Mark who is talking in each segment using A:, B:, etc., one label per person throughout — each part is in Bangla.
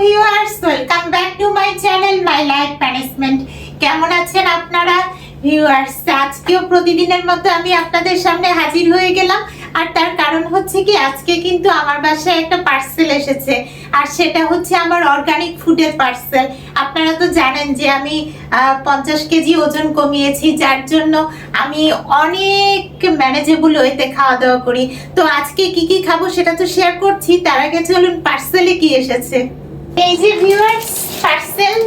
A: Viewers, welcome back to my channel my life management. কেমন আছেন আপনারা ভিউয়ার্স? আজকেও প্রতিদিনের মতো আমি আপনাদের সামনে হাজির হয়ে গেলাম। আর তার কারণ হচ্ছে কি, আজকে কিন্তু আমার বাসায় একটা পার্সেল এসেছে, আর সেটা হচ্ছে আমার অর্গানিক ফুডের পার্সেল। আপনারা তো জানেন যে আমি 50 কেজি ওজন কমিয়েছি, যার জন্য আমি অনেক ম্যানেজেবল ওয়েতে খাওয়া দাওয়া করি। তো আজকে কি কি খাবো সেটা তো শেয়ার করছি, তার আগে চলুন পার্সেলে কি এসেছে। এই যে ভিউয়ার্স, পার্সেল,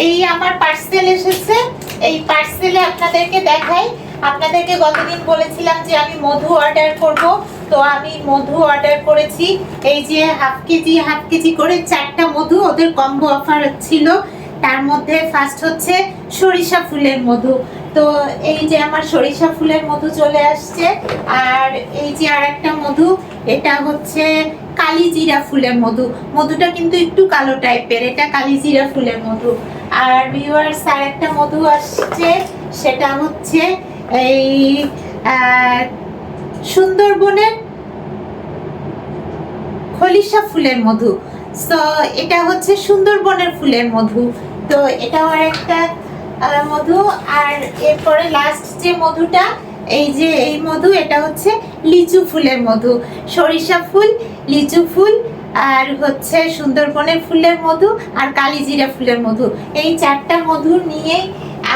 A: এই আমার পার্সেল এসেছে। এই পার্সেলে আপনাদেরকে দেখাই। আপনাদেরকে গতদিন বলেছিলাম যে আমি মধু অর্ডার করব, তো আমি মধু অর্ডার করেছি। এই যে হাফ কেজি করে 4টা মধু, ওদের কম্বো অফার ছিল। তার মধ্যে ফার্স্ট হচ্ছে সরিষা ফুলের মধু। তো এই যে আমার সরিষা ফুলের মধু চলে আসছে। আর এই যে আরেকটা মধু, এটা হচ্ছে কালিজিরা ফুলের মধু। মধুটা কিন্তু একটু কালো টাইপের, এটা কালিজিরা ফুলের মধু। আর ভিউয়ার্স, আরেকটা মধু আসছে, সেটা হচ্ছে এই সুন্দরবনের খলিশা ফুলের মধু। তো এটা হচ্ছে সুন্দরবনের ফুলের মধু। তো এটাও আরেকটা মধু। আর এরপরে লাস্ট যে মধুটা, এই যে এই মধু, এটা হচ্ছে লিচু ফুলের মধু। সরিষা ফুল, লিচু ফুল, আর হচ্ছে সুন্দরবনের ফুলের মধু, আর কালিজিরা ফুলের মধু। এই 4টা মধু নিয়ে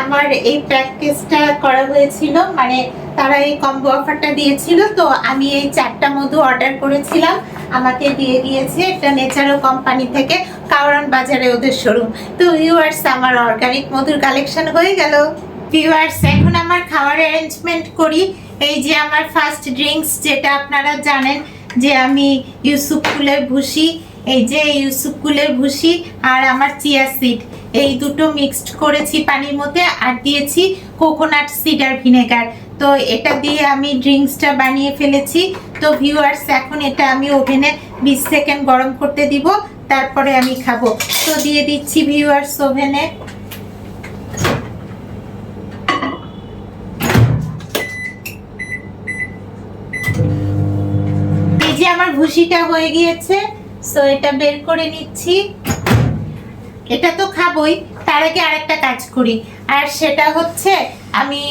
A: আমার এই প্যাকেজটা করা হয়েছিল, মানে তারা এই কম্বো অফারটা দিয়েছিল। তো আমি এই 4টা মধু অর্ডার করেছিলাম, আমাকে দিয়ে গিয়েছে এটা নেচারো কোম্পানি থেকে, কারণ বাজারে ওদের শোরুম। তো ভিউয়ার্স, আমার অর্গানিক মধুর কালেকশন হয়ে গেল। ভিউয়ার্স, এখন আমার খাওয়ার অ্যারেঞ্জমেন্ট করি। এই যে আমার ফার্স্ট ড্রিঙ্কস, যেটা আপনারা জানেন যে আমি ইউসুফ ফুলের ভুসি, এই যে ইউসুফ ফুলের ভুসি আর আমার চিয়া সিড, এই দুটো মিক্সড করেছি পানির মধ্যে, আর দিয়েছি কোকোনাট সিডার ভিনেগার। তো এটা দিয়ে আমি ড্রিঙ্কসটা বানিয়ে ফেলেছি। তো ভিউয়ার্স, এখন এটা আমি ওভেনে 20 সেকেন্ড গরম করতে দিব, তারপরে আমি খাবো। তো দিয়ে দিচ্ছি ভিউয়ার্স ওভেনে। এই যে আমার ভুসিটা হয়ে গিয়েছে, সো এটা বের করে নিচ্ছি। এটা তো খাবোই, তার আগে আরেকটা কাজ করি, আর সেটা হচ্ছে আমি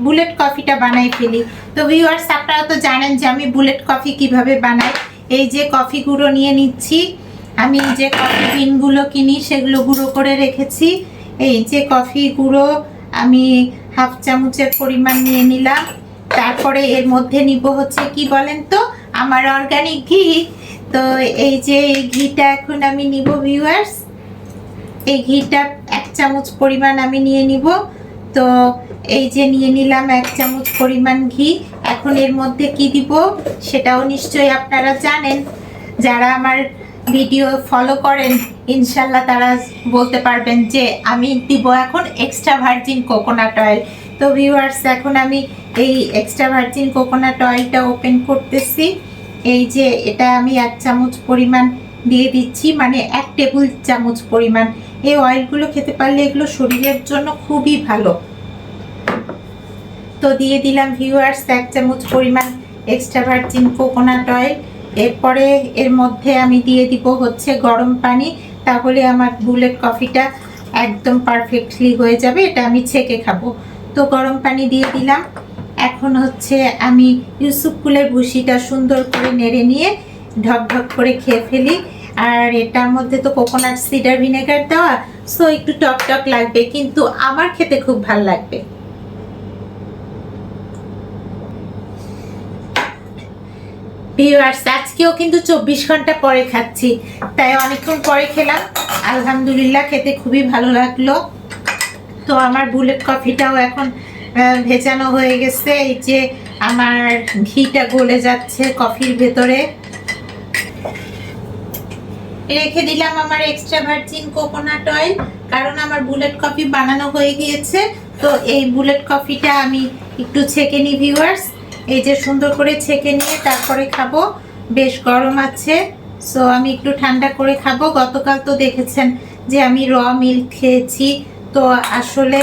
A: বুলেট কফিটা বানাই ফেলি। তো ভিউয়ার্স, আপনারা তো জানেন যে আমি বুলেট কফি কিভাবে বানাই। এই যে কফি গুঁড়ো নিয়ে নিচ্ছি, আমি যে কফি বিনগুলো কিনি সেগুলো গুঁড়ো করে রেখেছি। এই যে কফি গুঁড়ো আমি হাফ চামচের পরিমাণ নিয়ে নিলাম। তারপরে এর মধ্যে নিব হচ্ছে কি বলেন তো, আমার অর্গানিক ঘি। তো এই যে এই ঘিটা এখন আমি নিব ভিউয়ার্স। এই ঘিটা 1 চামচ পরিমাণ আমি নিয়ে নিব। তো এই যে নিয়ে নিলাম 1 চামচ পরিমাণ ঘি। এখন এর মধ্যে কি দিব সেটাও নিশ্চয়ই আপনারা জানেন, যারা আমার ভিডিও ফলো করেন ইনশাল্লাহ তারা বলতে পারবেন যে আমি দিব এখন এক্সট্রা ভার্জিন কোকোনাট অয়েল। তো ভিউয়ার্স, এখন আমি এই এক্সট্রা ভার্জিন কোকোনাট অয়েলটা ওপেন করতেছি। এই যে এটা আমি 1 চামচ পরিমাণ দিয়ে দিচ্ছি, মানে 1 টেবিল চামচ পরিমাণ। এই অয়েলগুলো খেতে পারলে এগুলো শরীরের জন্য খুবই ভালো। তো দিয়ে দিলাম ভিউয়ার্স 1 চামচ পরিমাণ এক্সট্রা ভার্জিন কোকোনাট অয়েল। এরপরে এর মধ্যে আমি দিয়ে দিব হচ্ছে গরম পানি, তাহলে আমার বুলেট কফিটা একদম পারফেক্টলি হয়ে যাবে। এটা আমি ছেঁকে খাবো। তো গরম পানি দিয়ে দিলাম। এখন হচ্ছে আমি ইউসুফ ফুলের ভুসিটা সুন্দর করে নেড়ে নিয়ে ঢকঢক করে খেয়ে ফেলি। আর এটার মধ্যে তো কোকোনাট সিডার ভিনেগার দেওয়া, সো একটু টক টক লাগবে, কিন্তু আমার খেতে খুব ভালো লাগবে। ভিউয়ার্স, আজকেও কিন্তু 24 ঘন্টা পরে খাচ্ছি, তাই অনেকক্ষণ পরে খেলাম। আলহামদুলিল্লাহ, খেতে খুবই ভালো লাগলো। তো আমার বুলেট কফিটাও এখন ভেজানো হয়ে গেছে। এই যে আমার ঘিটা গলে যাচ্ছে কফির ভেতরে। রেখে দিলাম আমার এক্সট্রা ভার্জিন কোকোনাট অয়েল, কারণ আমার বুলেট কফি বানানো হয়ে গিয়েছে। তো এই বুলেট কফিটা আমি একটু ছেঁকে নিই ভিউয়ার্স। এই যে সুন্দর করে ছেঁকে নিয়ে তারপরে খাবো। বেশ গরম আছে, সো আমি একটু ঠান্ডা করে খাবো। গতকাল তো দেখেছেন যে আমি র মিল্ক খেয়েছি। তো আসলে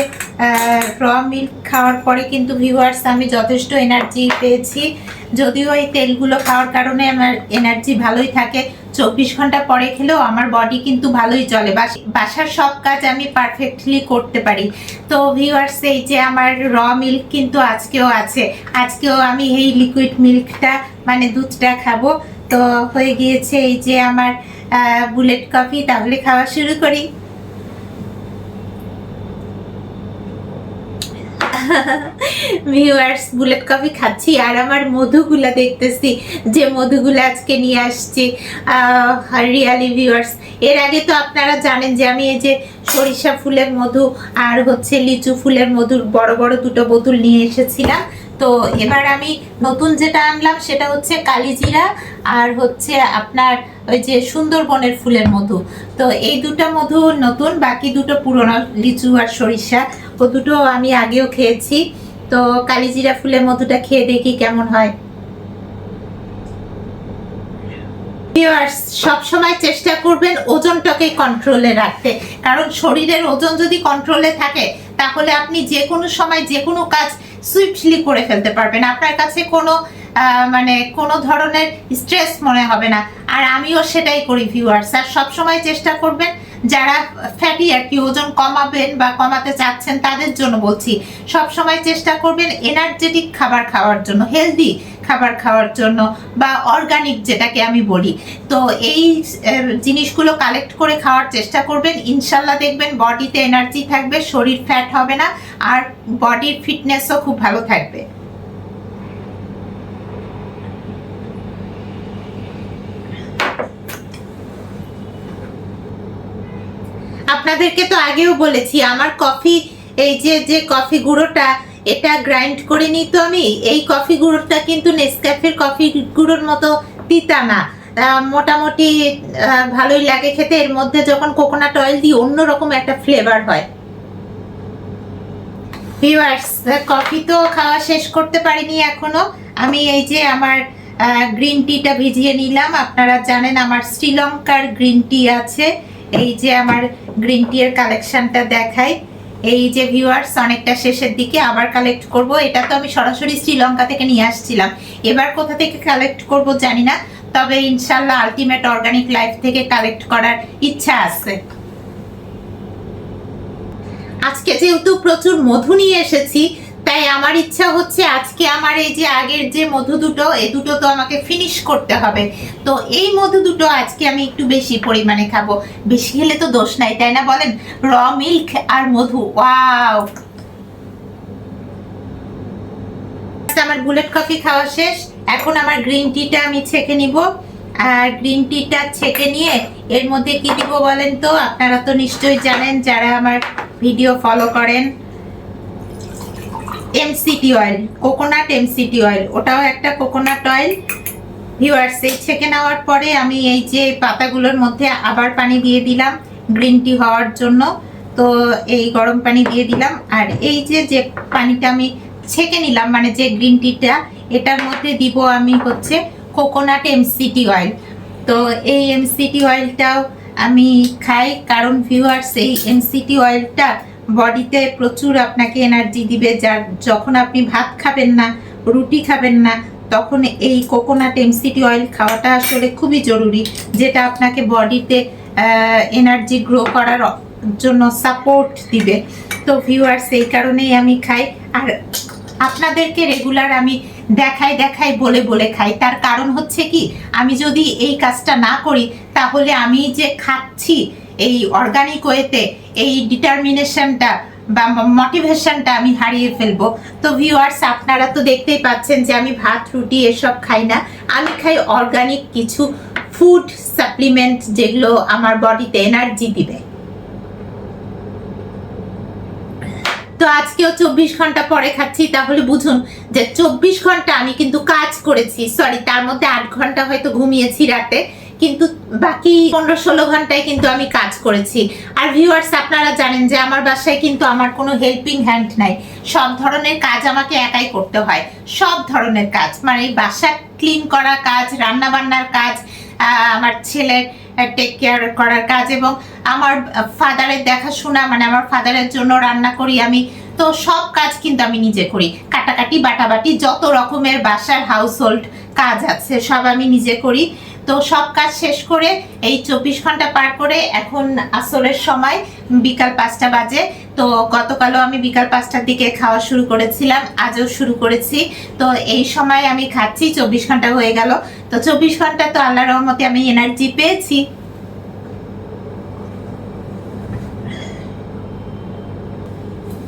A: র মিল্ক খাওয়ার পরে কিন্তু ভিউয়ার্স আমি যথেষ্ট এনার্জি পেয়েছি। যদিও এই তেলগুলো খাওয়ার কারণে আমার এনার্জি ভালোই থাকে, 24 ঘন্টা পরে খেলেও আমার বডি কিন্তু ভালোই চলে, বাসার সব কাজ আমি পারফেক্টলি করতে পারি। তো ভিউয়ার্স, এই যে আমার র মিল্ক কিন্তু আজকেও আছে, আজকেও আমি এই লিকুইড মিল্কটা মানে দুধটা খাবো। তো হয়ে গিয়েছে এই যে আমার বুলেট কফি, তাহলে খাওয়া শুরু করি। ভিউয়ার্স, বুলেট কফি খাচ্ছি আর আমার মধুগুলা দেখতেছি, যে মধুগুলা আজকে নিয়ে আসছি। রিয়ালি ভিউয়ার্স, এর আগে তো আপনারা জানেন যে আমি এই যে সরিষা ফুলের মধু আর হচ্ছে লিচু ফুলের মধুর বড় বড় দুটো বোতল নিয়ে এসেছিলাম। তো এবার আমি নতুন যেটা আনলাম সেটা হচ্ছে কালিজিরা আর হচ্ছে আপনার ওই যে সুন্দরবনের ফুলের মধু। তো এই দুটো মধু নতুন, বাকি দুটো পুরনো, লিচু আর সরিষা, ও দুটো আমি আগেও খেয়েছি। তো কালিজিরা ফুলের মধুটা খেয়ে দেখি কেমন হয়। সব সময় চেষ্টা করবেন ওজনটাকে কন্ট্রোলে রাখতে, কারণ শরীরের ওজন যদি কন্ট্রোলে থাকে তাহলে আপনি যে কোনো সময় যে কোনো কাজ সুইফটলি করে ফেলতে পারবেন, আপনার কাছে কোনো মানে কোনো ধরনের স্ট্রেস মনে হবে না। আর আমিও সেটাই করি ভিউয়ার্স। আর সবসময় চেষ্টা করবেন, যারা ফ্যাটি আর কি ওজন কমাবেন বা কমাতে চাচ্ছেন তাদের জন্য বলছি, সবসময় চেষ্টা করবেন এনার্জেটিক খাবার খাওয়ার জন্য, হেলদি খাবার খাওয়ার জন্য, বা অর্গানিক যেটাকে আমি বলি। তো এই জিনিসগুলো কালেক্ট করে খাওয়ার চেষ্টা করবেন, ইনশাল্লাহ দেখবেন বডিতে এনার্জি থাকবে, শরীর ফ্যাট হবে না, আর বডির ফিটনেসও খুব ভালো থাকবে। আপনাদেরকে তো আগেও বলেছি আমার কফি, এই যে কফি গুঁড়োটা, এটা গ্রাইন্ড করে নিই। তো আমি এই কফি গুঁড়োটা কিন্তু নেসক্যাফের কফি গুঁড়োর মতো তিতা না, মোটামুটি ভালোই লাগে খেতে। এর মধ্যে যখন কোকোনাট অয়েল দিই অন্যরকম একটা ফ্লেভার হয়। ভিউয়ার্স, কফি তো খাওয়া শেষ করতে পারিনি এখনো। আমি এই যে আমার গ্রিন টিটা ভিজিয়ে নিলাম। আপনারা জানেন আমার শ্রীলঙ্কার গ্রিন টি আছে। এই যে আমার গ্রিন টি এর কালেকশনটা দেখাই। এই যে ভিউয়ার্স, অনেকটা শেষের দিকে আবার কালেক্ট করব। এটা তো আমি সরাসরি শ্রীলঙ্কা থেকে নিয়ে আসছিলাম, এবার কোথা থেকে কালেক্ট করব জানি না, তবে ইনশাল্লাহ আলটিমেট অর্গানিক লাইফ থেকে কালেক্ট করার ইচ্ছা আছে। আজকে যেহেতু প্রচুর মধু নিয়ে এসেছি, তাই আমার ইচ্ছা হচ্ছে আজকে আমার এই যে আগের যে মধু দুটো, এই দুটো তো আমাকে ফিনিশ করতে হবে। তো এই মধু দুটো আজকে আমি একটু বেশি পরিমাণে খাবো, বেশি খেলে তো দোষ নাই, তাই না বলেন? র মিল্ক আর মধু, ওয়াও! আমার বুলেট কফি খাওয়া শেষ, এখন আমার গ্রিন টিটা আমি ছেঁকে নিব। আর গ্রিন টিটা ছেঁকে নিয়ে এর মধ্যে কি দিব বলেন তো? আপনারা তো নিশ্চয়ই জানেন যারা আমার ভিডিও ফলো করেন। MCT oil, coconut MCT oil, ওটাও একটা কোকোনাট অয়েল। ভিউয়ার্স, এই ছেঁকে নেওয়ার পরে আমি এই যে পাতাগুলোর মধ্যে আবার পানি দিয়ে দিলাম গ্রিন টি হওয়ার জন্য। তো এই গরম পানি দিয়ে দিলাম, আর এই যে পানিটা আমি ছেঁকে নিলাম মানে যে গ্রিন টিটা, এটার মধ্যে দিব আমি হচ্ছে কোকোনাট এমসিটি অয়েল। তো এই এমসিটি অয়েলটাও আমি খাই, কারণ ভিউয়ার্স এই এমসিটি অয়েলটা বডিতে প্রচুর আপনাকে এনার্জি দিবে। যার যখন আপনি ভাত খাবেন না, রুটি খাবেন না, তখন এই কোকোনাট এমসিটি অয়েল খাওয়াটা আসলে খুবই জরুরি, যেটা আপনাকে বডিতে এনার্জি গ্রো করার জন্য সাপোর্ট দিবে। তো ভিউয়ার্স, এই কারণেই আমি খাই, আর আপনাদেরকে রেগুলার আমি দেখাই বলে খাই। তার কারণ হচ্ছে কি, আমি যদি এই কাজটা না করি তাহলে আমি যে খাচ্ছি এই অর্গানিক ওয়েতে, এই ডিটারমিনেশনটা বা মোটিভেশনটা আমি হারিয়ে ফেলবো। তো ভিউয়ার্স, আপনারা তো দেখতেই পাচ্ছেন যে আমি ভাত রুটি এসব খাই না, আমি খাই অর্গানিক কিছু ফুড সাপ্লিমেন্ট, যেগুলো আমার বডিতে এনার্জি দিবে। তো আজকেও 24 ঘন্টা পরে খাচ্ছি, তাহলে বুঝুন যে 24 ঘন্টা আমি কিন্তু কাজ করেছি। সরি, তার মধ্যে 8 ঘন্টা হয়তো ঘুমিয়েছি রাতে, কিন্তু বাকি 15-16 ঘন্টায় কিন্তু আমি কাজ করেছি। আর ভিউয়ার্স, আপনারা জানেন যে আমার বাসায় কিন্তু আমার কোনো হেল্পিং হ্যান্ড নাই, সব ধরনের কাজ আমাকে একাই করতে হয়। সব ধরনের কাজ মানে বাসা ক্লিন করা কাজ, রান্না বান্নার কাজ, আমার ছেলের টেক কেয়ার করার কাজ, এবং আমার ফাদারের দেখাশোনা, মানে আমার ফাদারের জন্য রান্না করি আমি। তো সব কাজ কিন্তু আমি নিজে করি, কাটাকাটি বাটাবাটি যত রকমের বাসার হাউস হোল্ড কাজ আছে সব আমি নিজে করি। তো সব কাজ শেষ করে এই 24 ঘন্টা পার করে এখন আসরের সময় বিকাল 5টা বাজে। তো গতকালও আমি বিকাল 5টার দিকে খাওয়া শুরু করেছিলাম, আজও শুরু করেছি। তো এই সময় আমি খাচ্ছি, 24 ঘন্টা হয়ে গেল। তো 24 ঘন্টা তো আল্লাহর রহমতে আমি এনার্জি পেয়েছি।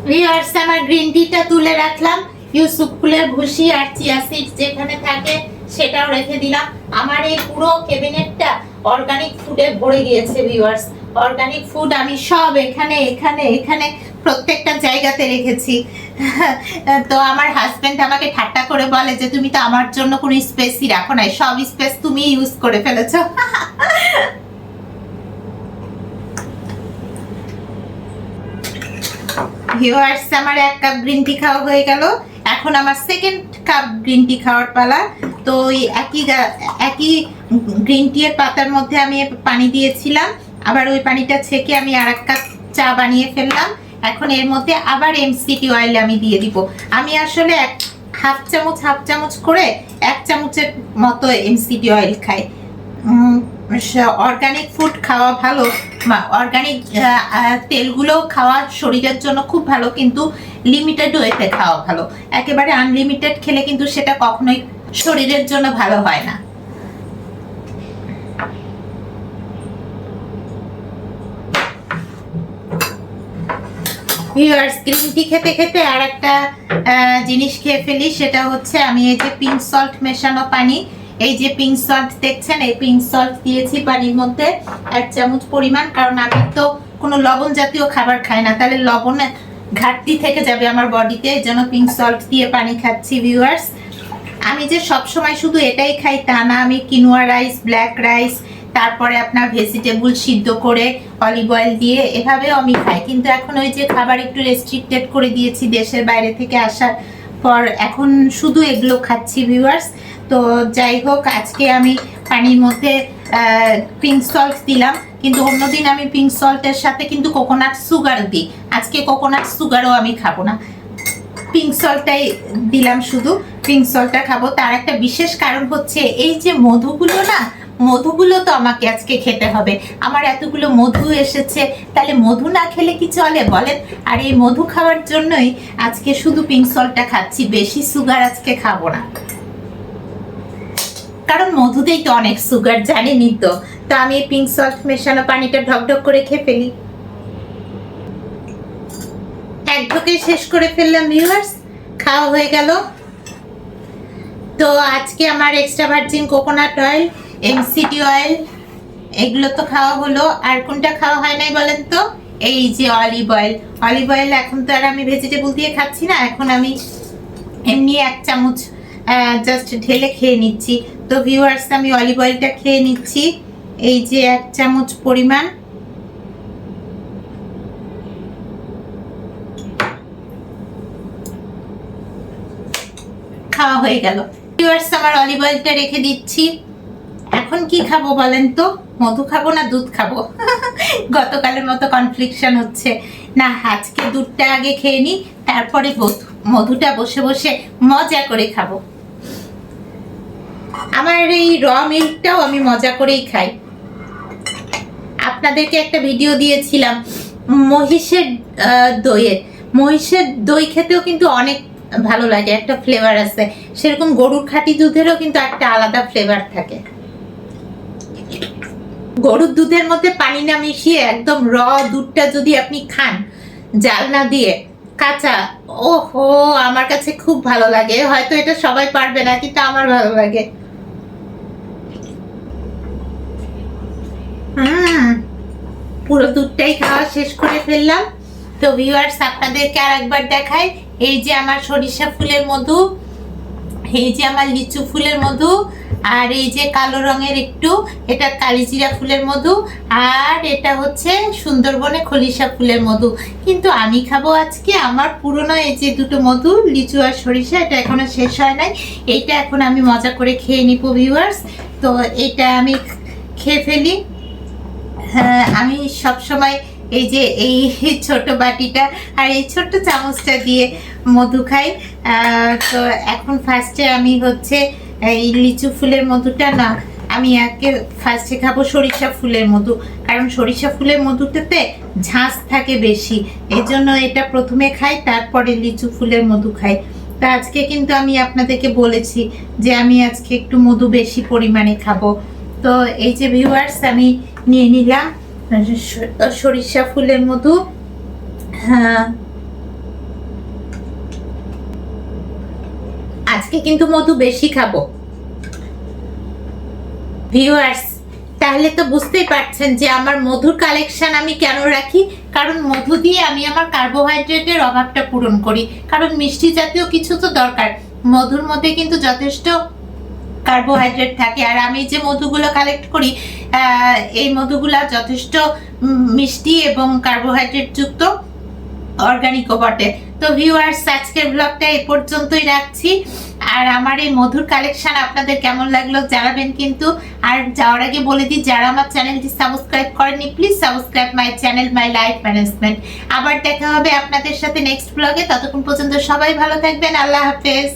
A: ভিউয়ার্স, আমার গ্রিন টিটা তুলে রাখলাম, ইউসুফ ফুলের ভুসি আর চিয়া সিডস যেখানে থাকে সেটাও রেখে দিলাম। আমার এই পুরো ক্যাবিনেটটা অর্গানিক ফুডে ভরে গিয়েছে ভিউয়ার্স। অর্গানিক ফুড আমি সব এখানে এখানে এখানে প্রত্যেকটা জায়গাতে রেখেছি। তো আমার হাজবেন্ড আমাকে ঠাট্টা করে বলে যে তুমি তো আমার জন্য কোনো স্পেসই রাখো নাই, সব স্পেস তুমি ইউজ করে ফেলেছো। ভিউয়ার্স, আমার 1 কাপ গ্রিন টি খাওয়া হয়ে গেল, এখন আমার 2nd কাপ গ্রিন টি খাওয়ার পালা। তো ওই একই গ্রিন টি এর পাতার মধ্যে আমি পানি দিয়েছিলাম, আবার ওই পানিটা ছেঁকে আমি আর 1 কাপ চা বানিয়ে ফেললাম। এখন এর মধ্যে আবার এমসিটি অয়েল আমি দিয়ে দিব। আমি আসলে হাফ চামচ করে 1 চামচের মতো এমসিটি অয়েল খাই। অর্গানিক ফুড খাওয়া ভালো, অর্গানিক তেলগুলো খাওয়া শরীরের জন্য খুব ভালো, কিন্তু লিমিটেড ওয়েতে খাওয়া ভালো। একেবারে আনলিমিটেড খেলে কিন্তু সেটা কখনোই শরীরের জন্য ভালো হয় না। ভিউয়ার্স, গ্রিন টি খেতে খেতে আর একটা জিনিস খেয়ে ফেলি, সেটা হচ্ছে আমি এই যে পিঙ্ক সল্ট মেশানো পানি, এই যে পিঙ্ক সল্ট দেখছেন, এই পিঙ্ক সল্ট দিয়েছি পানির মধ্যে 1 চামচ পরিমাণ, কারণ আমি তো কোনো লবণ জাতীয় খাবার খাই না, তাহলে লবণের ঘাটতি থেকে যাবে আমার বডিতে, এই জন্য পিঙ্ক সল্ট দিয়ে পানি খাচ্ছি। ভিউয়ার্স, আমি যে সব সময় শুধু এটাই খাই তা না, আমি কিনোয়া রাইস, ব্ল্যাক রাইস, তারপরে আপনার ভেজিটেবল সিদ্ধ করে অলিভ অয়েল দিয়ে এভাবেও আমি খাই, কিন্তু এখন ওই যে খাবার একটু রেস্ট্রিক্টেড করে দিয়েছি দেশের বাইরে থেকে আসার পর, এখন শুধু এগুলো খাচ্ছি। ভিউয়ার্স, তো যাই হোক, আজকে আমি পানির মধ্যে পিঙ্ক সল্ট দিলাম, কিন্তু অন্যদিন আমি পিঙ্ক সল্টের সাথে কিন্তু কোকোনাট সুগার দিই, আজকে কোকোনাট সুগারও আমি খাবো না, পিঙ্ক সল্টটাই দিলাম, শুধু পিঙ্ক সল্টটা খাবো। তার একটা বিশেষ কারণ হচ্ছে এই যে মধুগুলো না, মধুগুলো তো আমাকে আজকে খেতে হবে। আমার এতগুলো মধু এসেছে, তাহলে মধু না খেলে কি চলে বলেন? আর এই মধু খাওয়ার জন্যই আজকে শুধু পিঙ্ক সল্টটা খাচ্ছি, বেশি সুগার আজকে খাবো না, কারণ মধুতেই তো অনেক সুগার, জানেনই তো। তো আমি পিঙ্ক সল্ট মেশানো পানিটা ঢকঢক করে খেয়ে ফেলি। এক ঢোকে শেষ করে ফেললাম ভিউয়ার্স, খাওয়া হয়ে গেল। তো আজকে আমার extra virgin coconut oil, MCT oil, এগুলো তো খাওয়া হলো। আর কোনটা খাওয়া হয় নাই বলেন তো? এই যে অলিভ অয়েল। অলিভ অয়েল এখন তো আর আমি ভেজিটেবল দিয়ে খাচ্ছি না, এখন আমি এমনি 1 চামচ জাস্ট ঢেলে খেয়ে নিচ্ছি। তো ভিউয়ার্স, আমি অলিভ অয়েলটা খেয়ে নিচ্ছি, এই যে 1 চামচ পরিমাণ। খাওয়া হয়ে গেল। ভিউয়ার্স, আমার অলিভ অয়েলটা রেখে দিচ্ছি। এখন কি খাবো বলেন তো? মধু খাবো না দুধ খাবো? গতকালের মতো কনফ্লিকশন হচ্ছে না, আজকে দুধটা আগে খেয়ে নি, তারপরে মধুটা বসে বসে মজা করে খাবো। আমার এই র মিল্কটাও আমি মজা করেই খাই। আপনাদেরকে একটা ভিডিও দিয়েছিলাম মহিষের দইয়ের, মহিষের দই খেতেও কিন্তু অনেক ভালো লাগে, একটা ফ্লেভার আছে, সেরকম গরুর খাঁটি দুধেরও কিন্তু একটা আলাদা ফ্লেভার থাকে। গরুর দুধের মধ্যে পানি না মিশিয়ে একদম র দুধটা যদি আপনি খান, জাল না দিয়ে কাঁচা, ওহো, আমার কাছে খুব ভালো লাগে। হয়তো এটা সবাই পারবে না, কিন্তু আমার ভালো লাগে। পুরো দুধটাই খাওয়া শেষ করে ফেললাম। তো ভিউয়ার্স, আপনাদেরকে আর একবার দেখাই, এই যে আমার সরিষা ফুলের মধু, এই যে আমার লিচু ফুলের মধু, আর এই যে কালো রঙের একটু, এটা কালিজিরা ফুলের মধু, আর এটা হচ্ছে সুন্দরবনে খলিশা ফুলের মধু। কিন্তু আমি খাবো আজকে আমার পুরনো এই যে দুটো মধু, লিচু আর সরিষা, এটা এখনো শেষ হয় নাই, এইটা এখন আমি মজা করে খেয়ে নিব ভিউয়ার্স। তো এটা আমি খেয়ে ফেলি। হ্যাঁ, আমি সব সময় এই যে এই ছোট বাটিটা আর এই ছোট্ট চামচটা দিয়ে মধু খাই। তো এখন ফার্স্টে আমি হচ্ছে এই লিচু ফুলের মধুটা না আমি আজকে ফার্স্টে খাবো সরিষা ফুলের মধু, কারণ সরিষা ফুলের মধুটাতে ঝাঁজ থাকে বেশি, এই জন্য এটা প্রথমে খাই, তারপরে লিচু ফুলের মধু খাই। তো আজকে কিন্তু আমি আপনাদেরকে বলেছি যে আমি আজকে একটু মধু বেশি পরিমাণে খাবো। তো এই যে ভিউয়ার্স, আমি নিয়ে নিলাম সরিষা ফুলের মধু। হ্যাঁ, আজকে কিন্তু মধু বেশি খাবো ভিউয়ার্স। তাহলে তো বুঝতেই পারছেন যে আমার মধুর কালেকশন আমি কেন রাখি, কারণ মধু দিয়ে আমি আমার কার্বোহাইড্রেটের অভাবটা পূরণ করি, কারণ মিষ্টি জাতীয় কিছু তো দরকার। মধুর মধ্যে কিন্তু যথেষ্ট কার্বোহাইড্রেট থাকে, আর আমি যে মধুগুলো কালেক্ট করি এই মধুগুলা যথেষ্ট মিষ্টি এবং কার্বোহাইড্রেট যুক্ত, অর্গানিকও বটে। তো ভিউয়ার্স, আজকের ব্লগটা এই পর্যন্তই রাখছি। আর আমার এই মধুর কালেকশন আপনাদের কেমন লাগলো জানাবেন কিন্তু। আর যাওয়ার আগে বলে দিই, যারা আমার চ্যানেলটি সাবস্ক্রাইব করেনি, please subscribe my channel my life management. আবার দেখা হবে আপনাদের সাথে নেক্সট ব্লগে। ততক্ষণ পর্যন্ত সবাই ভালো থাকবেন। আল্লাহ হাফেজ।